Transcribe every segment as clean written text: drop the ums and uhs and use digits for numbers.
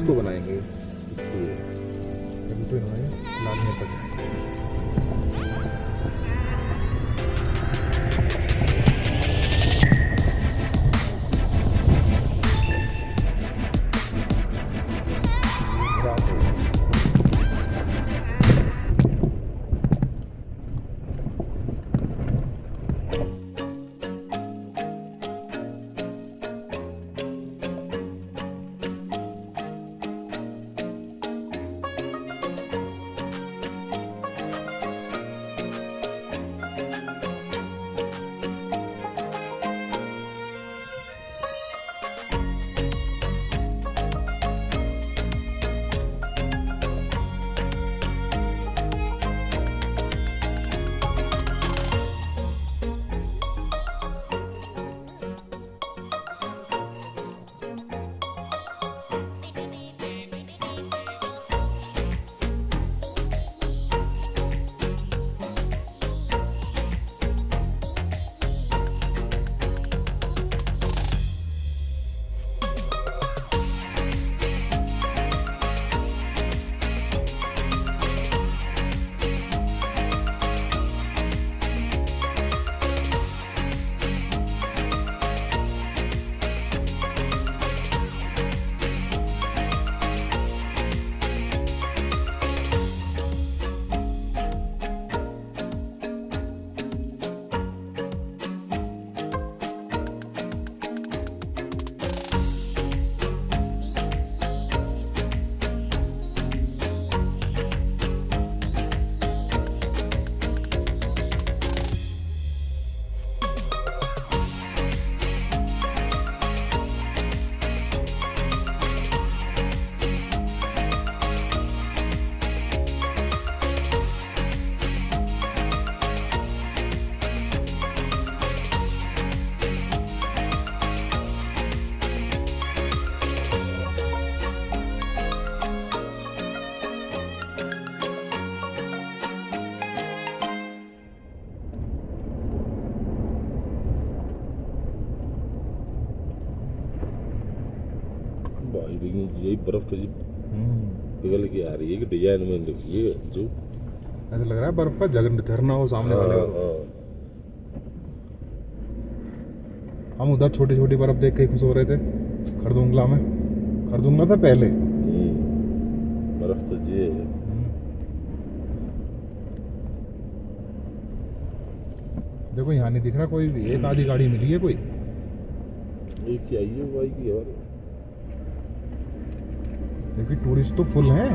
को बनाएंगे इसलिए अभी तो इन्होंने लाने तक रात है। भाई देखिए यही बर्फ कैसी पिघल के आ रही है कि डिजाइन में देखिए जो ऐसा लग रहा है बर्फ का जगन झरना हो सामने वाले को। हम उधर छोटी छोटी बर्फ देख के खुश हो रहे थे खरदुंगला में। खरदुंगला से पहले बर्फ तो ये है। देखो यहाँ नहीं दिख रहा कोई भी, एक आधी गाड़ी मिली है कोई। एक ही आई है भाई की और क्योंकि टूरिस्ट तो फुल हैं।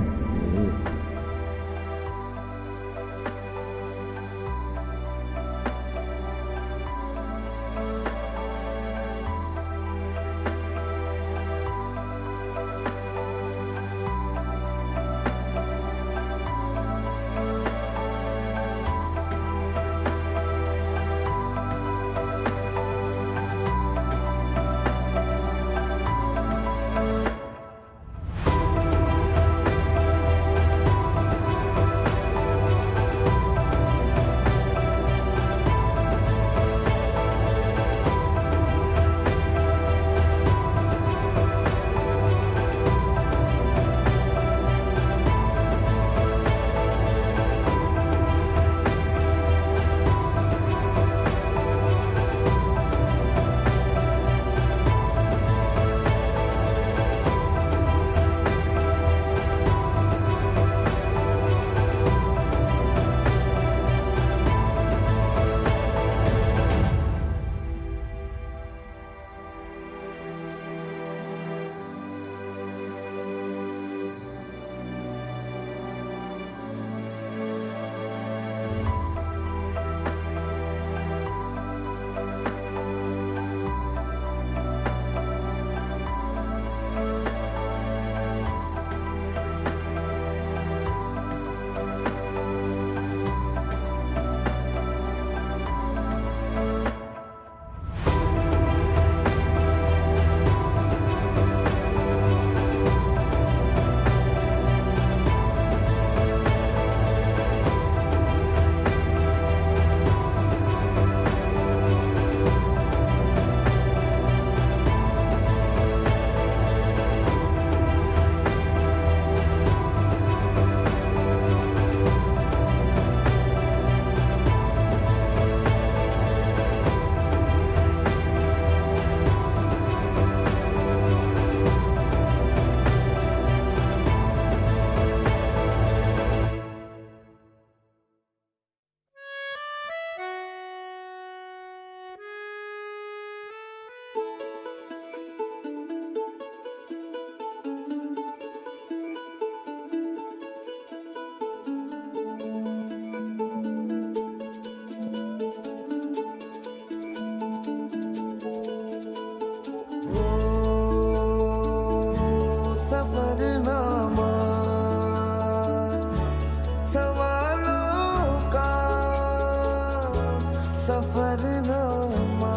सफरनामा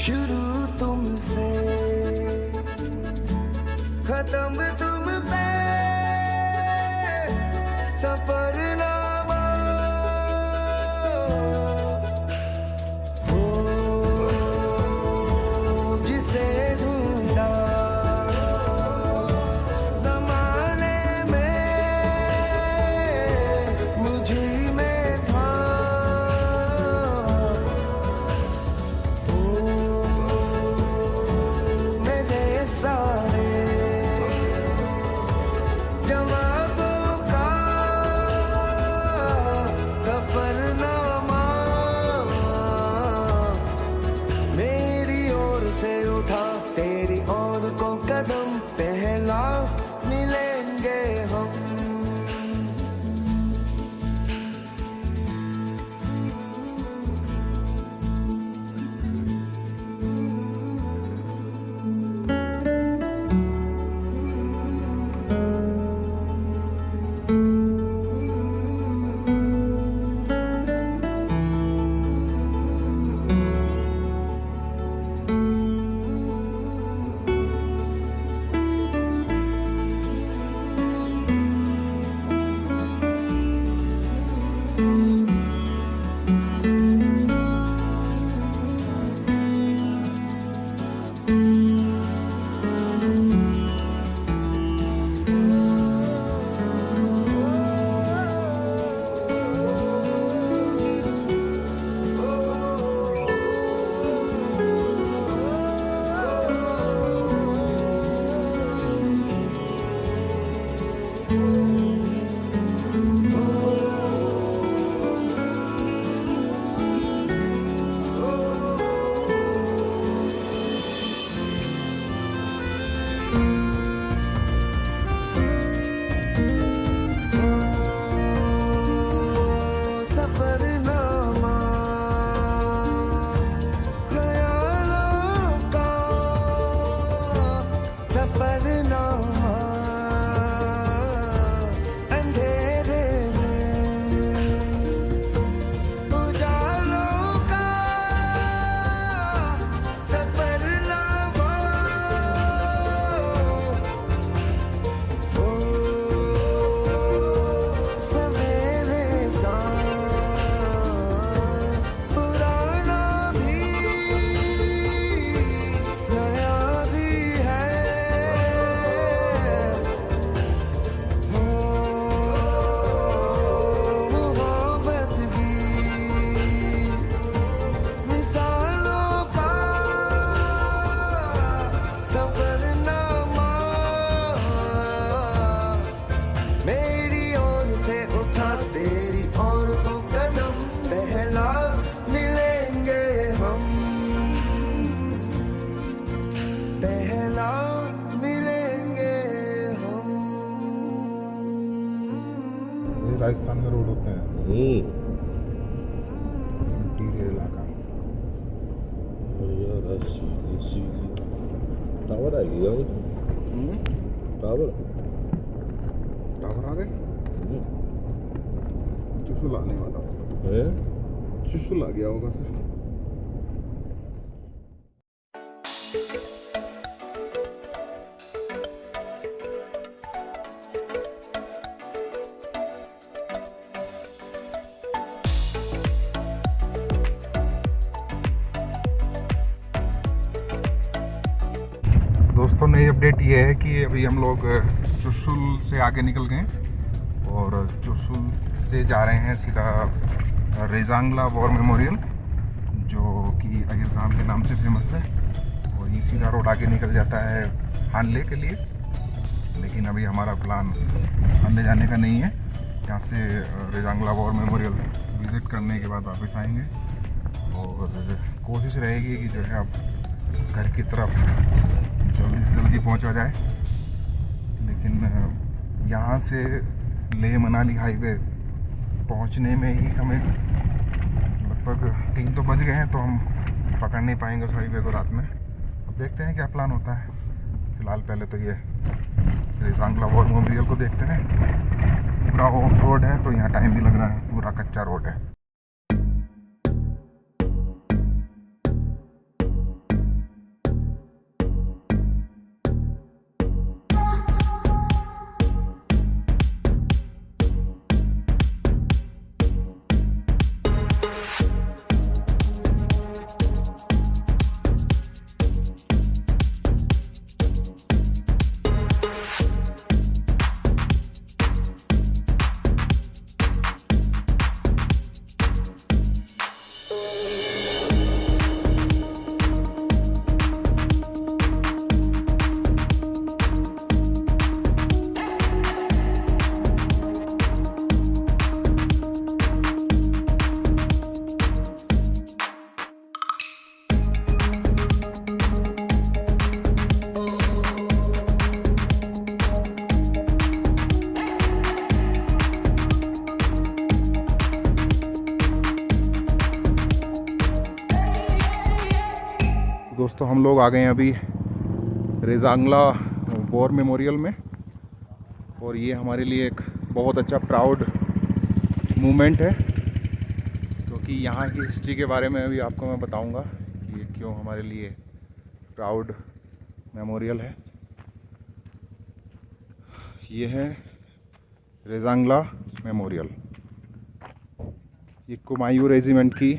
शुरू तुमसे खत्म तुम पे सफरनामा हो जिसे ढूंढा जमाने में मुझे में था हो मेरे सारे जवाबों का सफरनामा मेरी ओर से उठा तेरी ओर को कदम पहला मिलेंगे हम सफरनामा ख्यालों का सफरनामा अंधेरे में उजालों का सफरनामा हो सवेरे सा पुराना भी नया भी है हो मोहब्बत की मिसालों का सफरनामा मेरी ओर से उठा तेरी ओर तो कदम पहला मिलेंगे हम पहला मिलेंगे हम ये राजस्थान में रोड होते हैं, इंटीरियर इलाका। बढ़िया रस सीधी टावर आएगी यार टावर टावर आ गए, चुशुल आने वाला होगा, है चुशुल आ गया होगा सर। दोस्तों नई अपडेट ये है कि अभी हम लोग चुशुल से आगे निकल गए और चुशुल से जा रहे हैं सीधा रेजांगला वॉर मेमोरियल, जो कि अहिर खान के नाम से फेमस है। और ये सीधा रोड आगे निकल जाता है हानले के लिए, लेकिन अभी हमारा प्लान हानले जाने का नहीं है। यहाँ से रेजांगला वॉर मेमोरियल विज़िट करने के बाद वापस आएंगे और कोशिश रहेगी कि जो है अब घर की तरफ जल्दी से जल्दी पहुँचा जाए। लेकिन यहाँ से लेह मनाली हाईवे पहुँचने में ही हमें लगभग 3 तो बज गए हैं, तो हम पकड़ नहीं पाएंगे उस हाईवे को रात में। अब देखते हैं क्या प्लान होता है। फ़िलहाल पहले तो ये रेजांगला वॉर मेमोरियल को देखते हैं। पूरा ऑफ रोड है तो यहाँ टाइम भी लग रहा है, पूरा कच्चा रोड है। दोस्तों हम लोग आ गए हैं अभी रेजांगला वॉर मेमोरियल में, और ये हमारे लिए एक बहुत अच्छा प्राउड मोमेंट है, क्योंकि यहाँ की हिस्ट्री के बारे में भी आपको मैं बताऊंगा कि ये क्यों हमारे लिए प्राउड मेमोरियल है। ये है रेजांगला मेमोरियल। ये कुमायूं रेजिमेंट की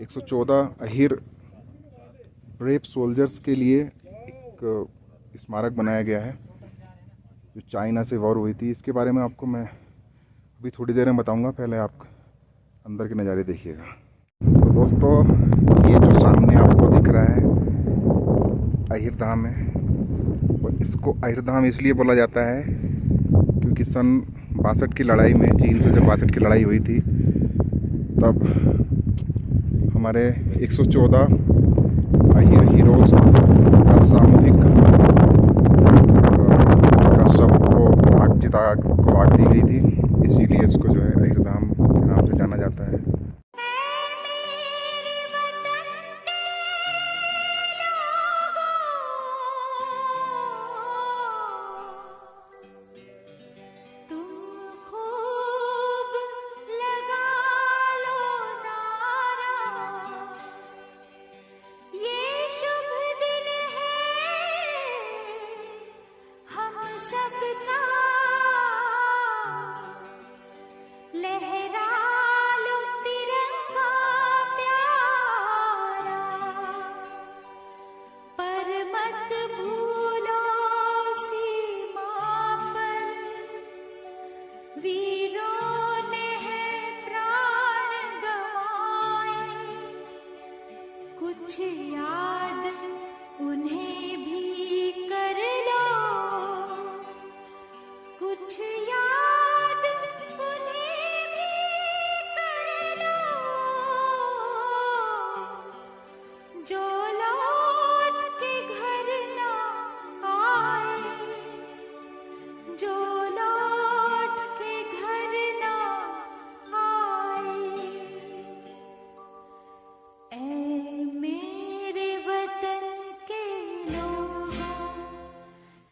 114 अहिर ब्रेव सोल्जर्स के लिए एक स्मारक बनाया गया है जो चाइना से वॉर हुई थी। इसके बारे में आपको मैं अभी थोड़ी देर में बताऊंगा, पहले आप अंदर के नज़ारे देखिएगा। तो दोस्तों ये जो सामने आपको दिख रहा है अहिर धाम है, और इसको अहिर धाम इसलिए बोला जाता है क्योंकि सन 62 की लड़ाई में, चीन से जब 62 की लड़ाई हुई थी, तब हमारे 114 अहिर हीरोज का सामूहिक आग दी गई थी, इसीलिए इसको जो है अहिर धाम के नाम से जाना जाता है।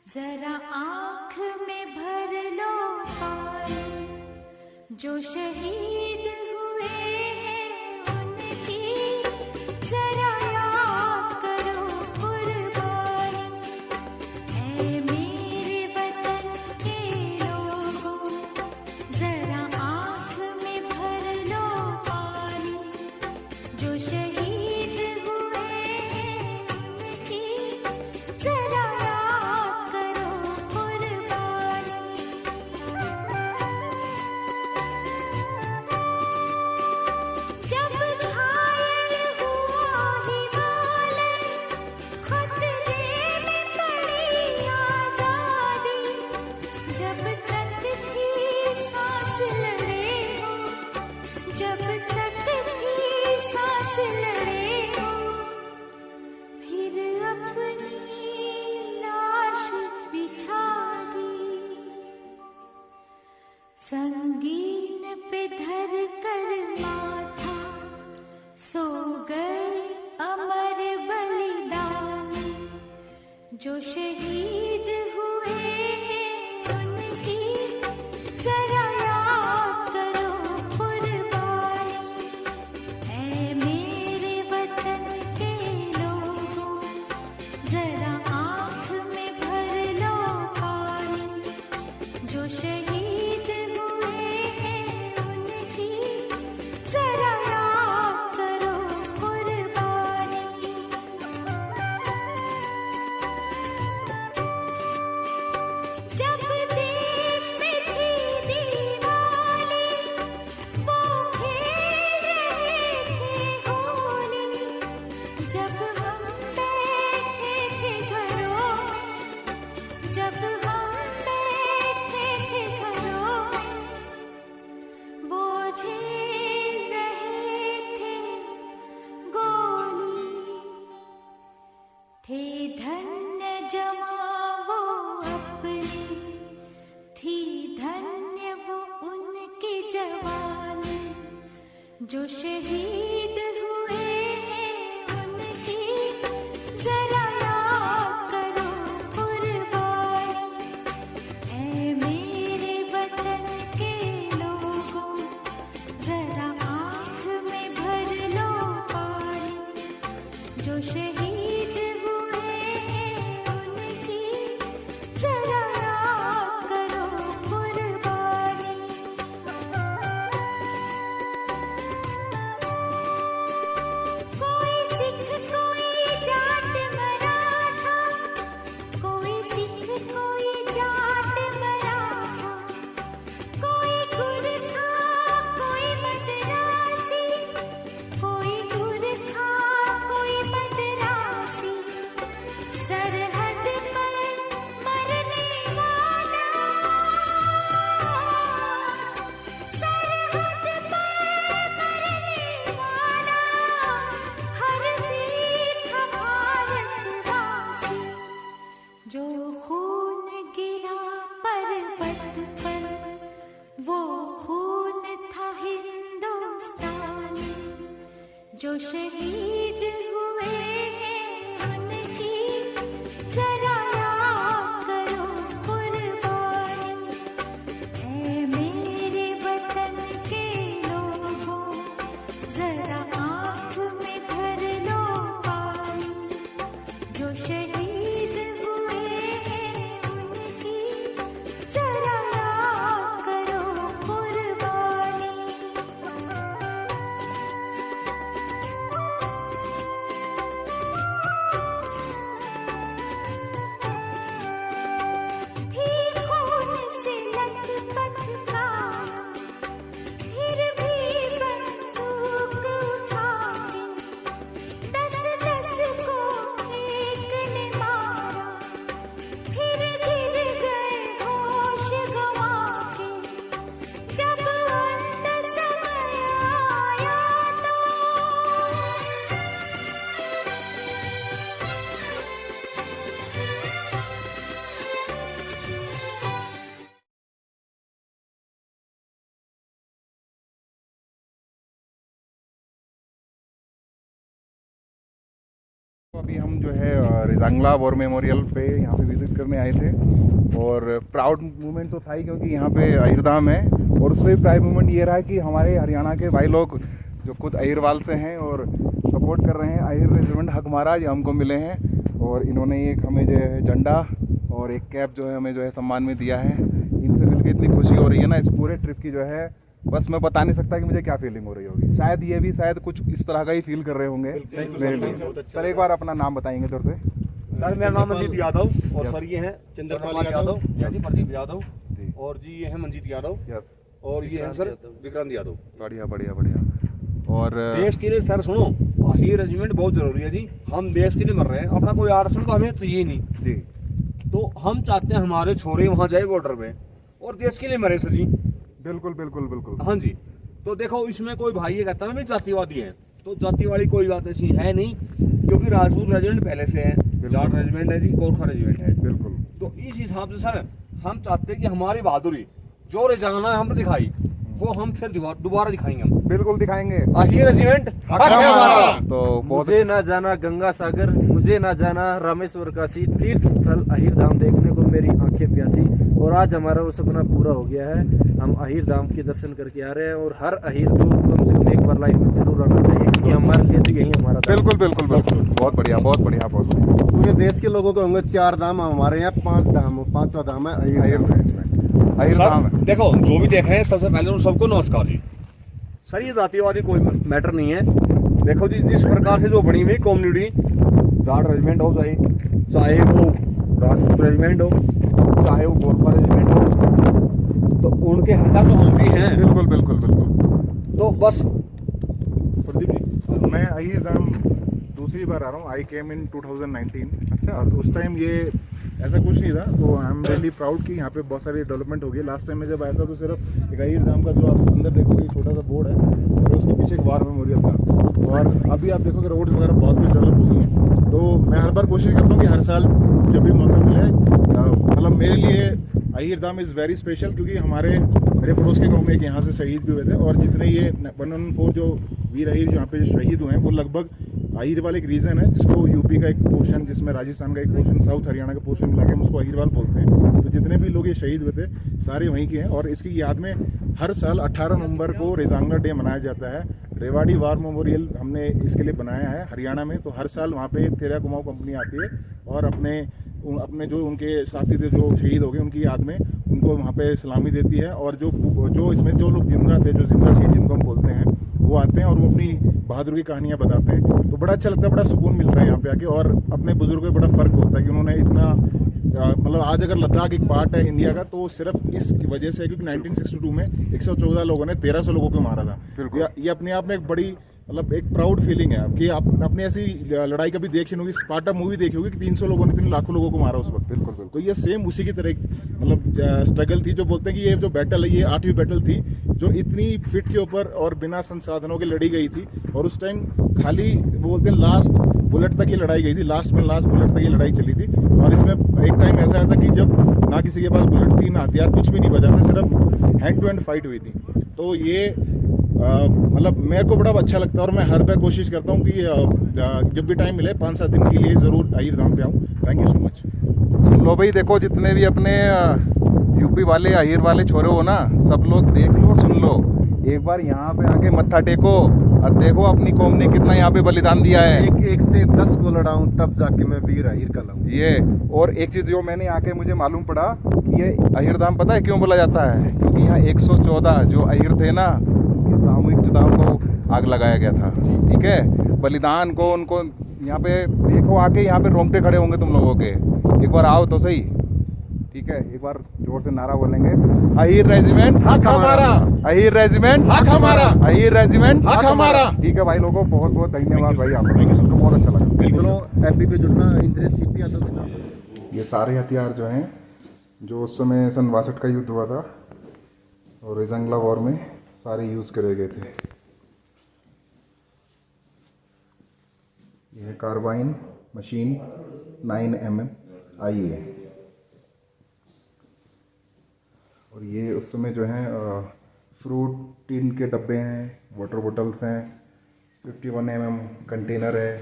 जरा आँख में भर लो पानी, जो शहीद हुए हैं उनकी जरा याद करो कुर्बानी। ऐ मेरे वतन के लोगों, जरा आँख में भर लो पानी, जो शहीद हुए हैं उनकी जरा संगीन पे धर कर माथा सो गए अमर बलिदानी, जो शहीद हुए हैं उनकी जरा याद करो कुर्बानी। ऐ मेरे वतन के लोगों, जरा आँख में भर लो पानी, जो शहीद जो शहीद हुए हैं जो शहीद हुए हैं उनकी जरा याद करो कुर्बानी। ऐ मेरे वतन के लोगों जरा आँख में भर लो पानी। जो शहीद हुए हैं उनकी जरा याद करो कुर्बानी। थी खून से लथपथ काया, फिर भी बंदूक उठा के 10-10 को एक ने मारा। फिर गिर गए होश गंवा के, जब अंत समय आया तो तो अभी हम जो है रेजांगला वॉर मेमोरियल पे यहाँ पे विज़िट करने आए थे और प्राउड मूवमेंट तो था ही क्योंकि यहाँ पे अहिरधाम है। और उससे प्राउड मूवमेंट ये रहा कि हमारे हरियाणा के भाई लोग जो खुद अहिरवाल से हैं और सपोर्ट कर रहे हैं अहिर रेजिमेंट हक महाराज हमको मिले हैं। और इन्होंने एक हमें जो है झंडा और एक कैप जो है हमें जो है सम्मान में दिया है। इनसे मिलकर इतनी खुशी हो रही है ना इस पूरे ट्रिप की, जो है बस मैं बता नहीं सकता कि मुझे क्या फीलिंग हो रही होगी। शायद ये भी शायद कुछ इस तरह का ही फील कर रहे होंगे मेरे लिए। सर एक बार अपना नाम बताएंगे इधर से। सर मेरा नाम मंजीत यादव और सर ये हैं चंद्रपाल यादव, जी प्रदीप यादव जी। और जी ये हैं मंजीत यादव यस, और ये हैं सर विक्रांत यादव। बढ़िया बढ़िया बढ़िया। और देश के लिए सर सुनो, ये रेजिमेंट बहुत जरूरी है जी। हम देश के लिए मर रहे हैं, अपना कोई आरक्षण तो हमें चाहिए नहीं जी। तो हम चाहते हैं हमारे छोरे वहाँ जाए बॉर्डर पे और देश के लिए मरे सर जी। बिल्कुल बिल्कुल बिल्कुल। हाँ जी। तो देखो इसमें कोई भाई ये कहता है ना जातिवादी है, तो जाति वाली कोई बात ऐसी है नहीं, क्योंकि राजपूत रेजिमेंट पहले से है, जाट रेजिमेंट है जी, गोरखा रेजिमेंट है। बिल्कुल। तो इस हिसाब से सर हम चाहते हैं कि हमारी बहादुरी जो रेजाना हमने दिखाई वो हम फिर दोबारा दिखाएंगे। हम बिल्कुल दिखाएंगे। ये रेजिमेंट हमारा। तो बहुत मुझे ना जाना गंगा सागर, मुझे ना जाना रामेश्वर काशी, तीर्थ स्थल अहिर धाम देखने को मेरी आंखें प्यासी। और आज हमारा वो सपना पूरा हो गया है। हम अहिर धाम के दर्शन करके आ रहे हैं और हर अहिर को कम से कम एक बार लाइफ में जरूर आना चाहिए, क्योंकि हमारे लिए तो यही हमारा धाम। बिल्कुल बिल्कुल बिल्कुल। बहुत बढ़िया बहुत बढ़िया बहुत बढ़िया। पूरे देश के लोगों को होंगे 4 धाम, हमारे यहाँ 5 धाम, 5वां धाम है अहिर धाम। देखो जो भी देख रहे हैं सबसे पहले उन सबको नमस्कार जी। सर ये जातिवादी कोई मैटर नहीं है। देखो जी जिस प्रकार से जो बनी हुई कम्युनिटी, जाट रेजिमेंट हो चाहे वो राजपूत रेजिमेंट हो, चाहे वो गोरखा रेजिमेंट हो, तो उनके हकदार तो हम भी हैं। बिल्कुल बिल्कुल बिल्कुल। तो बस प्रदीप जी मैं अहिर धाम दूसरी बार आ रहा हूँ। आई केम इन 2019। अच्छा। और उस टाइम ये ऐसा कुछ नहीं था, तो आई एम रियली प्राउड कि यहाँ पे बहुत सारी डेवलपमेंट हो गई। लास्ट टाइम मैं जब आया था तो सिर्फ एक अहिर धाम का जो आप अंदर देखोगे छोटा सा बोर्ड है और उसके पीछे एक वार मेमोरियल था। और अभी आप देखोगे रोड्स वगैरह बहुत कुछ डेवलप हो गई हैं। तो मैं हर बार कोशिश करता हूँ कि हर साल जब भी मौका मिले, मतलब मेरे लिए अहिर धाम इज़ वेरी स्पेशल, क्योंकि मेरे पड़ोस के गांव में एक यहाँ से शहीद भी हुए थे। और जितने ये 114 जो वीर अहिर जो यहाँ पे शहीद हुए हैं वो लगभग अहिरवाल एक रीजन है, जिसको यूपी का एक पोर्शन, जिसमें राजस्थान का एक पोर्शन, साउथ हरियाणा का पोर्शन मिला के हम उसको अहिरवाल बोलते हैं। तो जितने भी लोग ये शहीद हुए थे सारे वहीं के हैं। और इसकी याद में हर साल 18 नवंबर को रेजांगला डे मनाया जाता है। रेवाड़ी वार मेमोरियल हमने इसके लिए बनाया है हरियाणा में। तो हर साल वहाँ पे तेरा कुमाऊं कंपनी आती है और अपने जो उनके साथी थे जो शहीद हो गए उनकी याद में उनको वहाँ पे सलामी देती है। और जो इसमें जो लोग जिंदा थे, जो जिंदा शहीद जिनको हम बोलते हैं, वो आते हैं और वो अपनी बहादुरी की कहानियाँ बताते हैं। तो बड़ा अच्छा लगता है, बड़ा सुकून मिलता है यहाँ पे आके। और अपने बुजुर्गों में बड़ा फ़र्क होता है कि उन्होंने इतना मतलब आज अगर लद्दाख एक पार्ट है इंडिया का तो सिर्फ इस वजह से, क्योंकि 1962 में 114 लोगों ने 1300 लोगों को मारा था। ये अपने आप में एक बड़ी मतलब एक प्राउड फीलिंग है कि आप अपने ऐसी लड़ाई कभी देखी होगी। स्पार्टा मूवी देखी होगी कि 300 लोगों ने इतने लाखों लोगों को मारा उस वक्त। बिल्कुल बिल्कुल। तो ये सेम उसी की तरह एक मतलब स्ट्रगल थी। जो बोलते हैं कि ये जो बैटल है ये 8वीं बैटल थी जो इतनी फिट के ऊपर और बिना संसाधनों के लड़ी गई थी। और उस टाइम खाली बोलते हैं लास्ट बुलेट तक ये लड़ाई गई थी, लास्ट बुलेट तक ये लड़ाई चली थी। और इसमें एक टाइम ऐसा आया था कि जब ना किसी के पास बुलेट थी ना हथियार, कुछ भी नहीं बचा था, सिर्फ हैंड टू हैंड फाइट हुई थी। तो ये मतलब मेरे को बड़ा अच्छा लगता है और मैं हर बार कोशिश करता हूँ कि जब भी टाइम मिले 5-7 दिन के लिए ज़रूर अहिर धाम पे आऊँ। Thank you so much. सुन लो भाई, देखो जितने भी अपने यूपी वाले अहिर वाले छोरे हो ना, सब लोग देख लो, सुन लो, एक बार यहाँ पे आके मत्था टेको और देखो अपनी कौम ने कितना यहाँ पे बलिदान दिया है। एक से 10 को लड़ाऊं तब जाके मैं वीर अहिर कहलाऊं। ये और एक चीज़ जो मैंने आके मुझे मालूम पड़ा कि ये अहिर धाम पता है क्यों बोला जाता है? क्योंकि यहाँ 114 जो अहिर थे ना, उनकी सामूहिक चिताओं को आग लगाया गया था। ठीक है, बलिदान को उनको यहाँ पे देखो, आके यहाँ पे रोंगटे खड़े होंगे तुम लोगों के। एक बार आओ तो सही, ठीक है? एक बार जोर से नारा बोलेंगे, अहिर रेजिमेंट हक हमारा, अहिर रेजिमेंट हक हमारा, अहिर रेजिमेंट हक हमारा। ठीक है भाई लोगों, बहुत बहुत धन्यवाद भाई, आप लोगों बहुत अच्छा लगा। चलो एफबी पे जुड़ना, इंद्रेश सीपी यादव के नाम। ये सारे हथियार जो हैं, जो उस समय सन 62 का युद्ध हुआ था और रेजांगला वॉर में सारे यूज़ करे गए थे। यह कार्बाइन मशीन 9mm IE है और ये उस समय जो है फ्रूट टिन के डब्बे हैं, वाटर बोटल्स हैं, 51mm कंटेनर है,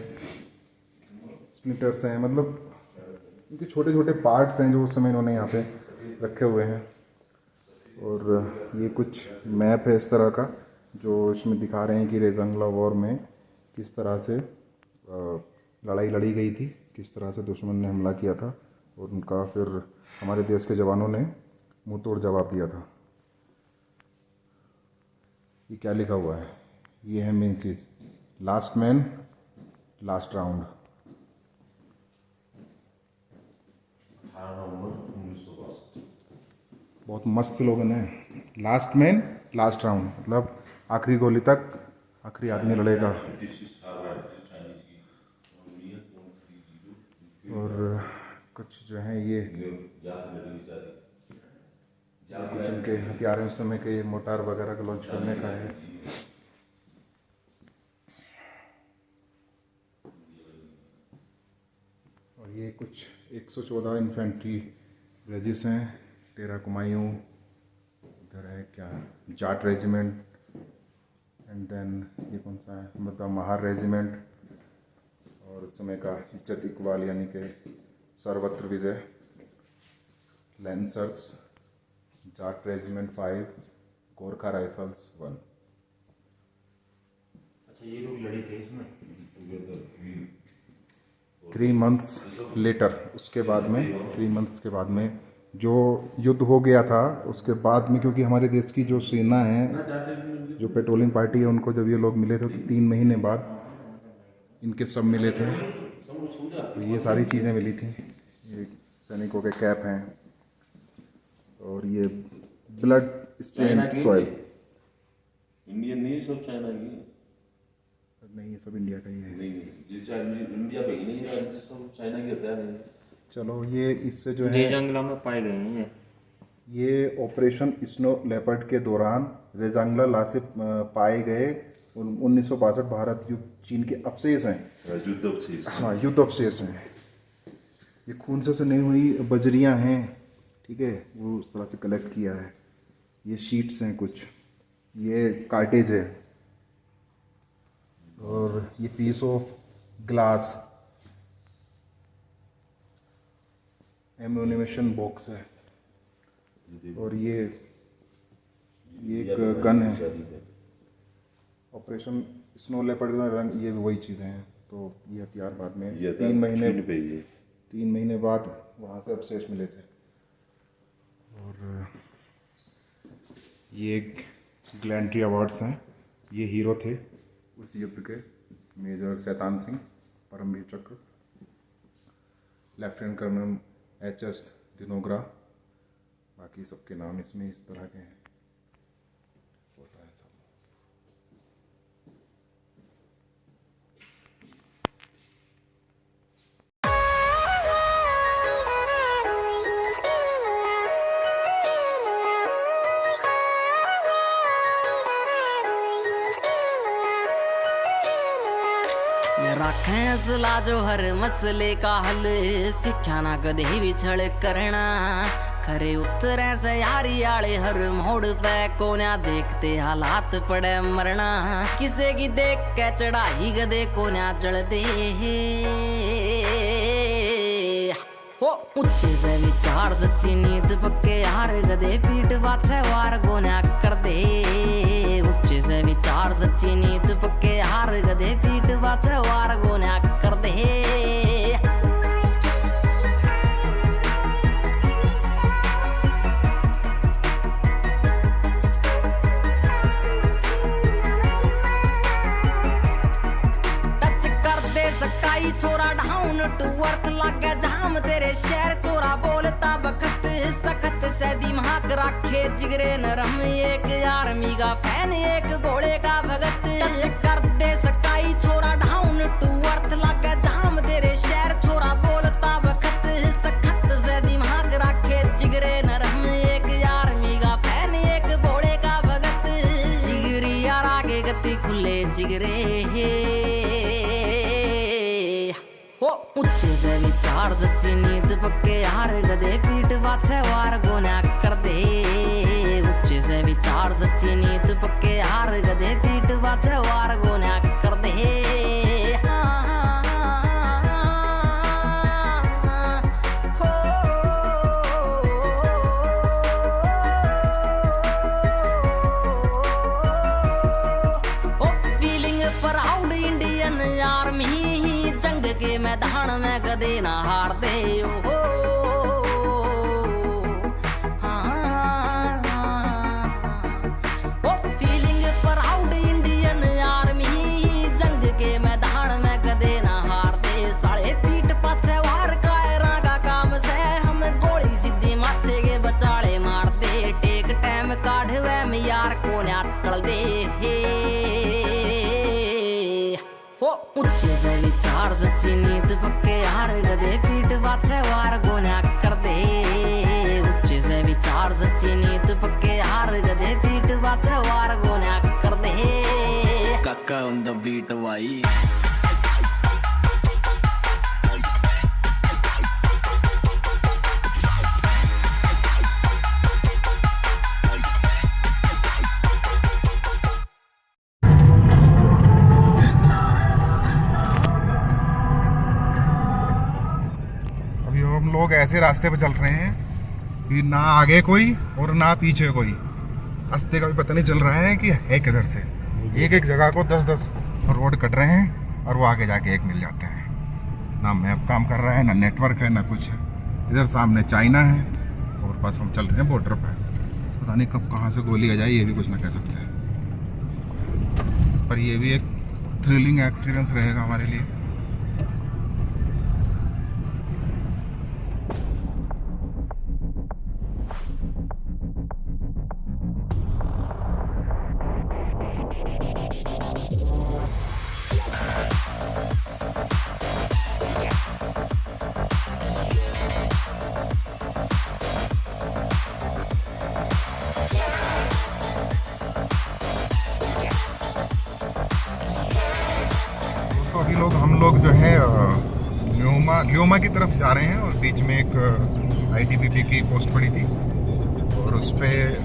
स्प्लिटर्स हैं, मतलब इनके छोटे छोटे पार्ट्स हैं जो उस समय इन्होंने यहाँ पे रखे हुए हैं। और ये कुछ मैप है इस तरह का जो इसमें दिखा रहे हैं कि रेजांगला वॉर में किस तरह से लड़ाई लड़ी गई थी, किस तरह से दुश्मन ने हमला किया था और उनका फिर हमारे देश के जवानों ने मुंह तोड़ जवाब दिया था। ये क्या लिखा हुआ है? ये है मेन चीज़, लास्ट मैन लास्ट राउंड। बहुत मस्त स्लोगन है, लास्ट मैन लास्ट राउंड, मतलब आखिरी गोली तक आखिरी आदमी लड़ेगा। और कुछ जो है ये कुछ उनके हथियार उस समय के मोटार वगैरह का लॉन्च करने का है। और ये कुछ 114 इन्फेंट्री रेजिस हैं, 13 कुमायूं, इधर है क्या जाट रेजिमेंट, एंड देन ये कौन सा है मतलब महार रेजिमेंट, और उस समय का इज्जत इकबाल यानी कि सर्वत्र विजय, lancers, Jat regiment 5, Gorkha rifles 1। अच्छा, ये लोग लड़े थे इसमें 3 मंथ्स लेटर, उसके बाद में 3 मंथ्स के बाद में जो युद्ध हो गया था, उसके बाद में क्योंकि हमारे देश की जो सेना है, जो पेट्रोलिंग पार्टी है, उनको जब ये लोग मिले थे तो 3 महीने बाद इनके सब मिले थे। तो ये सारी चीज़ें मिली थी, ये सैनिकों के कैप हैं और ये ब्लड स्टेन सॉइल। इंडियन नहीं, सब चाइना की नहीं, ये सब इंडिया का ही है। नहीं, इंडिया पे ही नहीं है, सब चाइना के हथियार हैं। चलो, ये इससे जो है रेजांगला में पाए गए हैं। ये ऑपरेशन स्नो लेपर्ड के दौरान रेजांगला ला से पाए गए 1962 भारत युद्ध चीन के अवशेष हैं। युद्ध अवशेष, हाँ, युद्ध अवशेष हैं। ये खून से नहीं हुई बजरियां हैं, ठीक है, वो उस तरह से कलेक्ट किया है। ये शीट्स हैं कुछ, ये कार्टेज है, और ये piece of glass ammunition box है, और ये एक गन है। ऑपरेशन स्नो लेपर्ड का रंग, ये भी वही चीज़ें हैं। तो ये हथियार बाद में 3 महीने बाद वहाँ से अवशेष मिले थे। और ये ग्लैंट्री अवार्ड्स हैं, ये हीरो थे उस युद्ध के, मेजर शैतान सिंह, परमवीर चक्र, लेफ्टिनेंट कर्नल HS दिनोगरा, बाकी सबके नाम इसमें इस तरह के हैं। फोटो है सब। रखें असला जो हर मसले का हल, सिक्ख्या ना कदे विछड़ करना, खरे उतरे से यारी आले हर मोड़ पे कोन्या देखते हालात पड़े मरना किसे की देख के चढ़ाई गदे कोन्या चढ़ दे हो ऊंचे से विचार सच्ची नींद पक्के यार गदे पीठ वाचे वार गोन्या कर दे ऊंचे से विचार सच्ची नींद पक्के यार गदे पीठ वाचे वार गोन्या कर दे सकाई छोरा डाउन टू वर्क लागे जाम तेरे शहर चोरा बोलता बखत सखत से दिमाग रखे जिगरे नरम एक आर्मी का फैन एक भोले का भगत टच कर दे सकाई छोरा डाउन टू वर्क लागे जाम तेरे शहर चोरा बोलता बखत सखत से दिमाग रखे जिगरे नरम एक आर्मी का फैन एक भोले का भगत जिगरी यार आगे गति खुले जिगरे हो ऊंचे से विचार सच्ची नींद पक्के यार गदे पीठ वाचे वार गोन्या कर दे ऊंचे से विचार सच्ची नींद पक्के यार गदे पीठ वाचे वार गोन्या कर दे फीलिंग प्राउड इंडियन आर्मी जंग के मैदान में कदे ना हार दे ओ फीलिंग प्राउड इंडियन आर्मी जंग के मैदान में कदे ना हार दे साले पीठ पाछे वार कायरा का काम से हम गोली सीधी माथे के बचाले मार दे टेक टाइम काढ़वे में यार को ना टल दे हो ऊंचे से विचार सच्ची नींद पक्के यार गदे पीठ वाचे वार गोन्या कर दे ऊंचे से विचार सच्ची नींद पक्के यार गदे पीठ वाचे वार गोन्या कर दे काका ऑन द बीट वाई लोग ऐसे रास्ते पे चल रहे हैं कि ना आगे कोई और ना पीछे कोई रास्ते का भी पता नहीं चल रहा है कि है किधर से एक एक जगह को 10-10 रोड कट रहे हैं और वो आगे जाके एक मिल जाते हैं ना मैप काम कर रहा है ना नेटवर्क है ना कुछ है इधर सामने चाइना है और बस हम चल रहे हैं बॉर्डर पर पता नहीं कब कहाँ से गोली आ जाए ये भी कुछ ना कह सकते पर ये भी एक थ्रिलिंग एक्सपीरियंस रहेगा हमारे लिए हम लोग जो है ल्योमा की तरफ जा रहे हैं और बीच में एक आईटीबीपी की पोस्ट पड़ी थी और उस पर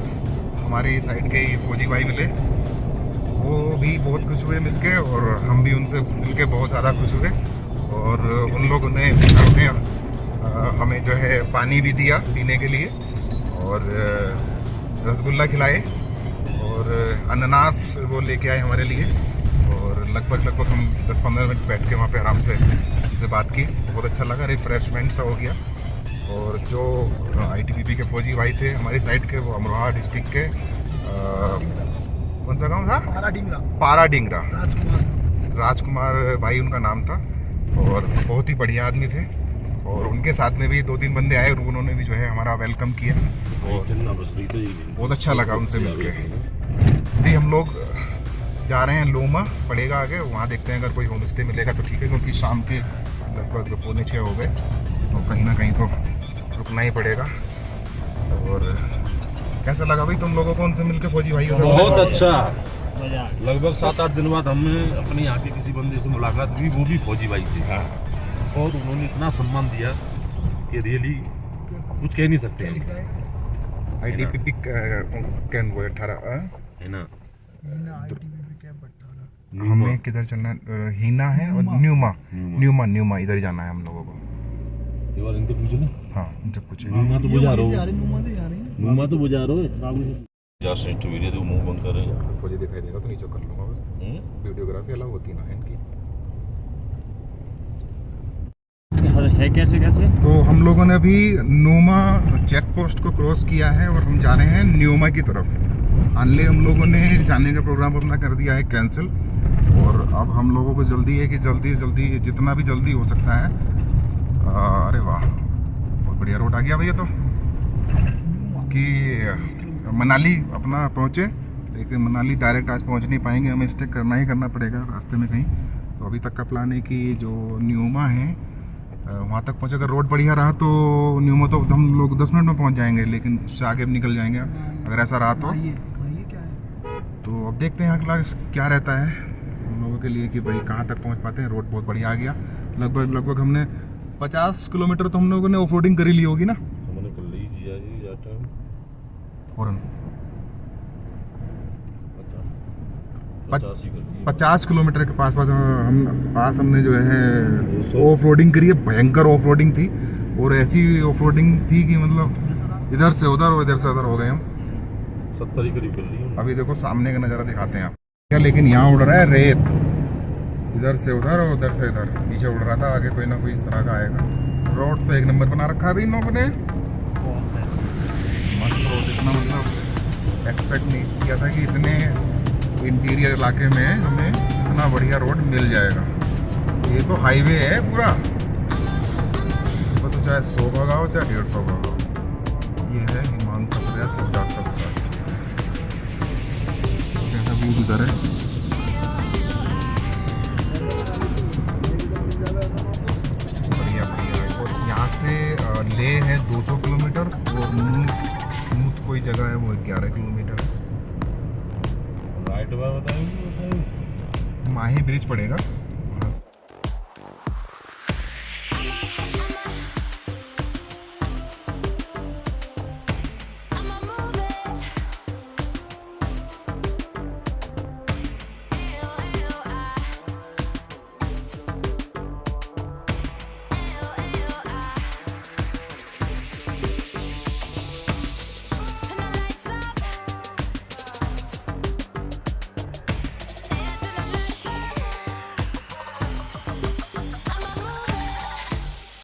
हमारी साइड के फौजी भाई मिले वो भी बहुत खुश हुए मिलके और हम भी उनसे मिलके बहुत ज़्यादा खुश हुए और उन लोगों ने हमें जो है पानी भी दिया पीने के लिए और रसगुल्ला खिलाए और अनानास वो लेके आए हमारे लिए और लगभग हम 10-15 मिनट बैठ के वहाँ पे आराम से उनसे बात की बहुत अच्छा लगा रिफ्रेशमेंट सा हो गया और जो आईटीबीपी के फौजी भाई थे हमारी साइड के वो अमरोहा डिस्ट्रिक्ट के कौन सा गांव था पारा डिंगरा राजकुमार भाई उनका नाम था और बहुत ही बढ़िया आदमी थे और उनके साथ में भी 2-3 बंदे आए और उन्होंने भी जो है हमारा वेलकम किया और बहुत अच्छा लगा उनसे मिलके। अभी हम लोग जा रहे हैं लोमा पड़ेगा आगे वहाँ देखते हैं अगर कोई होम स्टे मिलेगा तो ठीक है क्योंकि शाम के लगभग 5:45 हो गए तो कहीं ना कहीं तो रुकना ही पड़ेगा। और कैसा लगा भाई तुम लोगों को उनसे मिलकर फौजी भाई? बहुत अच्छा, लगभग 7-8 दिन बाद हमने अपने यहाँ के किसी बंदे से मुलाकात हुई, वो भी फौजी भाई थे और उन्होंने इतना सम्मान दिया कि रियली कुछ कह नहीं सकते हम, ITBP कैन वो 18 है ना। हमें किधर चलना है? हीना है और न्यूमा इधर ही जाना है हम लोगों को। ये बार इनके पूछे ना। हाँ इनसे पूछे। नुमा तो बुझा रहा हो, नुमा तो बुझा रहा है। जस्ट इंटू वीडियो तो मुंह बंद कर रहे हैं। आपको ये दिखाई देगा तो नीचे कर लूँगा बस। वीडियोग्राफी अलाउ होती ना है इनकी। है कैसे कैसे? तो हम लोगों ने अभी न्यूमा चेक पोस्ट को क्रॉस किया है और हम जा रहे हैं न्यूमा की तरफ। हाले हम लोगों ने जाने का प्रोग्राम अपना कर दिया है कैंसिल, और अब हम लोगों को जल्दी है कि जल्दी जितना भी जल्दी हो सकता है। अरे वाह, बहुत बढ़िया रोड आ गया भैया। तो कि मनाली अपना पहुँचे, लेकिन मनाली डायरेक्ट आज पहुँच नहीं पाएंगे, हमें स्टे करना ही करना पड़ेगा रास्ते में कहीं। तो अभी तक का प्लान है कि जो न्यूमा है वहाँ तक पहुँचे। अगर रोड बढ़िया रहा तो न्यूमा तो हम लोग 10 मिनट में पहुँच जाएंगे, लेकिन उससे आगे भी निकल जाएंगे अगर ऐसा रहा तो अब देखते हैं अगला क्या रहता है हम लोगों के लिए कि भाई कहाँ तक पहुँच पाते हैं। रोड बहुत बढ़िया आ गया। लगभग हमने 50 किलोमीटर तो हम लोगों ने ऑफ रोडिंग कर ही ली होगी ना। हमने कर ली जी जाता फौरन 85 कर ली। 50 किलोमीटर के पास हमने जो है ऑफ रोडिंग करी है। भयंकर ऑफ रोडिंग थी, और ऐसी ऑफ रोडिंग थी कि मतलब इधर से उधर और इधर से उधर हो गए हम। 70 करीब कर ली। अभी देखो सामने का नज़ारा दिखाते हैं आप। लेकिन यहाँ उड़ रहा है रेत, इधर से उधर और उधर से इधर। पीछे उड़ रहा था, आगे कोई ना कोई इस तरह का आएगा। रोड तो एक नंबर बना रखा है अभी इन लोगों ने, मस्त रोड। इतना मतलब एक्सपेक्ट नहीं किया था कि इतने इंटीरियर इलाके में हमें इतना बढ़िया रोड मिल जाएगा। ये तो हाईवे है पूरा, इसमें तो चाहे 100 का हो चाहे 150 का हो। ये है हिमांशु डॉक्टर कैसा व्यू दिखा रहा है। बढ़िया। और यहाँ से ले है 200 किलोमीटर, और नूत कोई जगह है वो 11 किलोमीटर। राइट बार बताएंगे माही ब्रिज पड़ेगा।